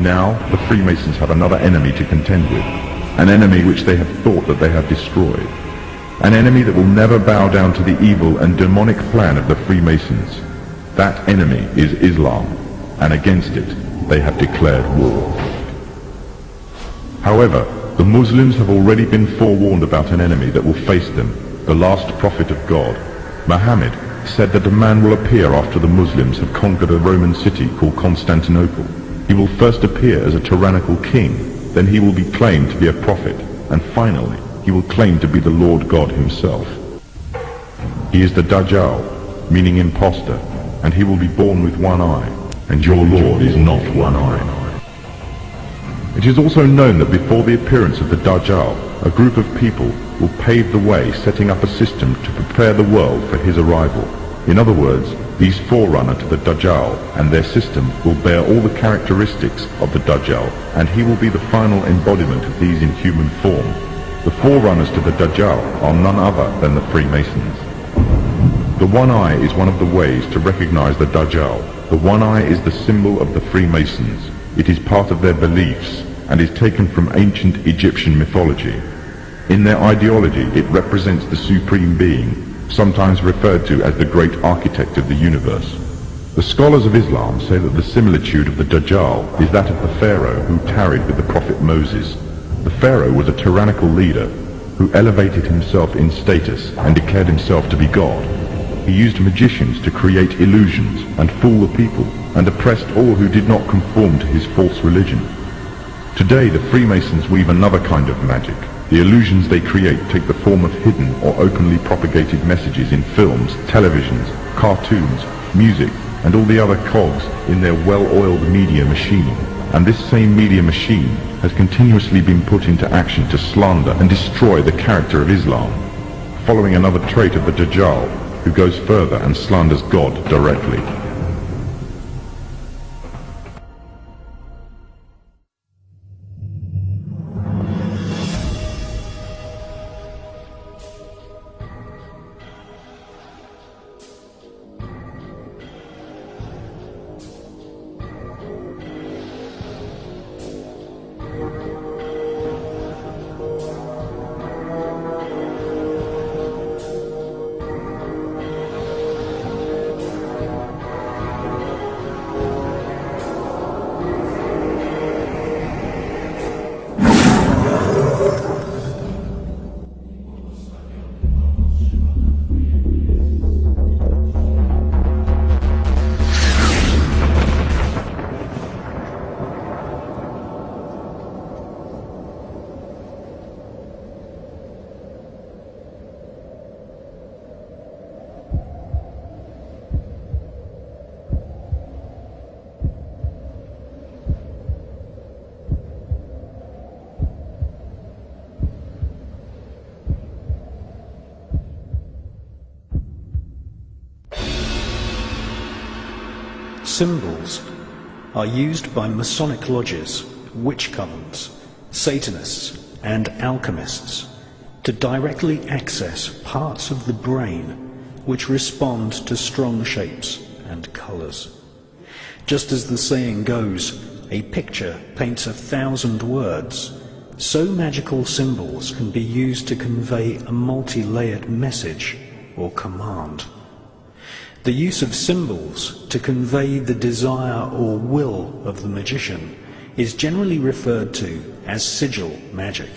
Now, the Freemasons have another enemy to contend with, an enemy which they have thought that they have destroyed, an enemy that will never bow down to the evil and demonic plan of the Freemasons. That enemy is Islam, and against it they have declared war. However, the Muslims have already been forewarned about an enemy that will face them, the last prophet of God. Muhammad said that a man will appear after the Muslims have conquered a Roman city called Constantinople. He will first appear as a tyrannical king, then he will be claimed to be a prophet, and finally he will claim to be the Lord God himself. He is the Dajjal, meaning imposter, and he will be born with one eye, and your Lord is not one eye. It is also known that before the appearance of the Dajjal, a group of people will pave the way, setting up a system to prepare the world for his arrival. In other words, these forerunner to the Dajjal and their system will bear all the characteristics of the Dajjal, and he will be the final embodiment of these in human form. The forerunners to the Dajjal are none other than the Freemasons. The one eye is one of the ways to recognize the Dajjal. The one eye is the symbol of the Freemasons. It is part of their beliefs and is taken from ancient Egyptian mythology. In their ideology, it represents the Supreme Being, sometimes referred to as the great architect of the universe. The scholars of Islam say that the similitude of the Dajjal is that of the Pharaoh who tarried with the Prophet Moses. The Pharaoh was a tyrannical leader who elevated himself in status and declared himself to be God. He used magicians to create illusions and fool the people, and oppressed all who did not conform to his false religion. Today the Freemasons weave another kind of magic. The illusions they create take the form of hidden or openly propagated messages in films, televisions, cartoons, music, and all the other cogs in their well-oiled media machine. And this same media machine has continuously been put into action to slander and destroy the character of Islam, following another trait of the Dajjal, who goes further and slanders God directly. Symbols are used by Masonic lodges, witch covens, Satanists and alchemists to directly access parts of the brain which respond to strong shapes and colours. Just as the saying goes, a picture paints 1,000 words, so magical symbols can be used to convey a multi-layered message or command. The use of symbols to convey the desire or will of the magician is generally referred to as sigil magic.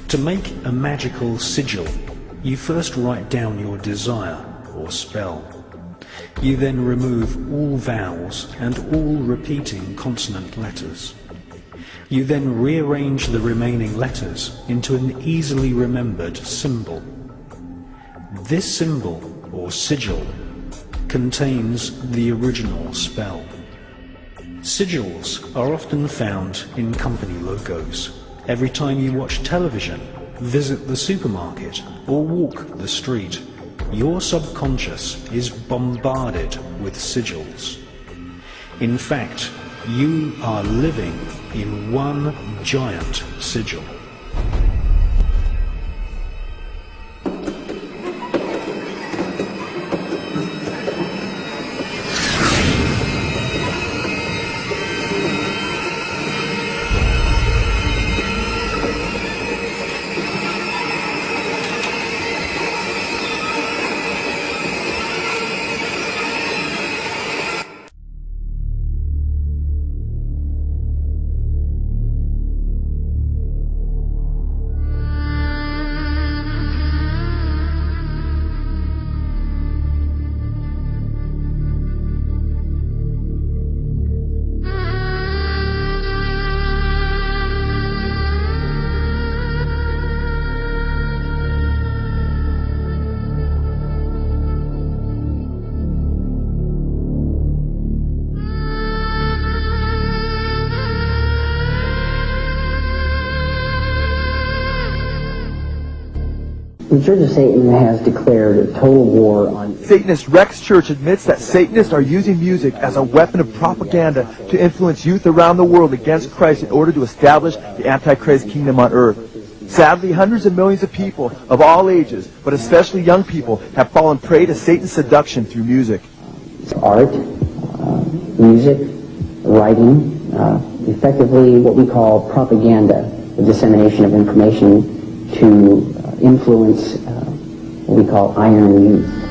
To make a magical sigil, you first write down your desire or spell. You then remove all vowels and all repeating consonant letters. You then rearrange the remaining letters into an easily remembered symbol. This symbol, or sigil, contains the original spell. Sigils are often found in company logos. Every time you watch television, visit the supermarket, or walk the street, your subconscious is bombarded with sigils. In fact, you are living in one giant sigil. The Church of Satan has declared a total war on... Satanist Rex Church admits that Satanists are using music as a weapon of propaganda to influence youth around the world against Christ in order to establish the Antichrist kingdom on earth. Sadly, hundreds of millions of people of all ages, but especially young people, have fallen prey to Satan's seduction through music. Art, music, writing, effectively what we call propaganda, the dissemination of information to influence what we call iron youth.